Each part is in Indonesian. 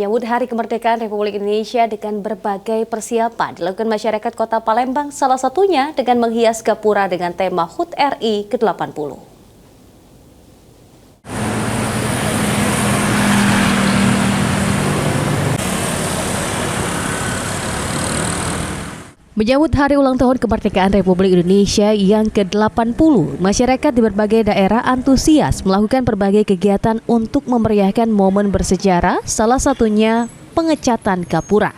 menyambut Hari Kemerdekaan Republik Indonesia dengan berbagai persiapan dilakukan masyarakat Kota Palembang, salah satunya dengan menghias gapura dengan tema HUT RI ke-80. Menyambut hari ulang tahun kemerdekaan Republik Indonesia yang ke-80, masyarakat di berbagai daerah antusias melakukan berbagai kegiatan untuk memeriahkan momen bersejarah, salah satunya pengecatan gapura.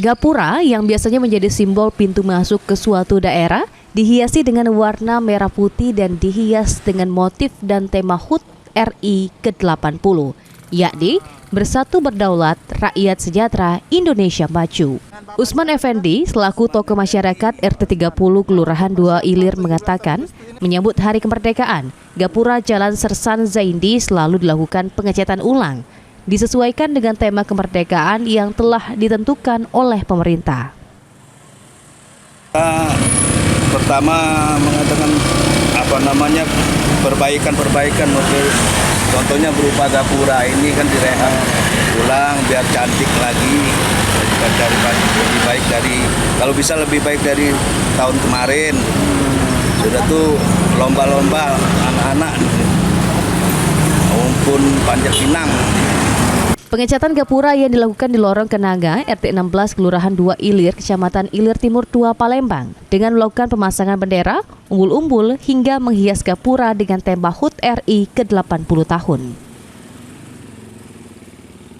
Gapura yang biasanya menjadi simbol pintu masuk ke suatu daerah, dihiasi dengan warna merah putih dan dihias dengan motif dan tema HUT RI ke-80, yakni Bersatu Berdaulat, Rakyat Sejahtera, Indonesia Maju. Usman Effendi, selaku tokoh masyarakat RT 30 Kelurahan 2 Ilir mengatakan, menyambut Hari Kemerdekaan, gapura Jalan Sersan Zaindi selalu dilakukan pengecatan ulang, disesuaikan dengan tema kemerdekaan yang telah ditentukan oleh pemerintah. Pertama mengatakan perbaikan model, contohnya berupa gapura ini kan direhab ulang biar cantik lagi, lebih baik dari, kalau bisa lebih baik dari tahun kemarin. Sudah tuh lomba-lomba anak-anak maupun panjat pinang. Pengecatan gapura yang dilakukan di Lorong Kenanga, RT 16 Kelurahan 2 Ilir, Kecamatan Ilir Timur 2 Palembang, dengan melakukan pemasangan bendera, umbul-umbul, hingga menghias gapura dengan tema HUT RI ke-80 tahun.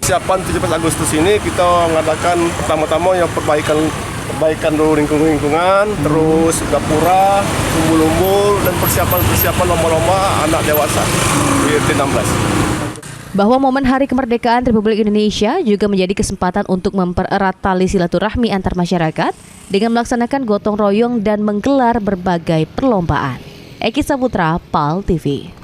Persiapan 17 Agustus ini kita mengadakan pertama-tama yang perbaikan dulu lingkungan, terus gapura, umbul-umbul, dan persiapan lomba-lomba anak dewasa di RT 16. Bahwa momen Hari Kemerdekaan Republik Indonesia juga menjadi kesempatan untuk mempererat tali silaturahmi antar masyarakat dengan melaksanakan gotong royong dan menggelar berbagai perlombaan. Eki Saputra, PAL TV.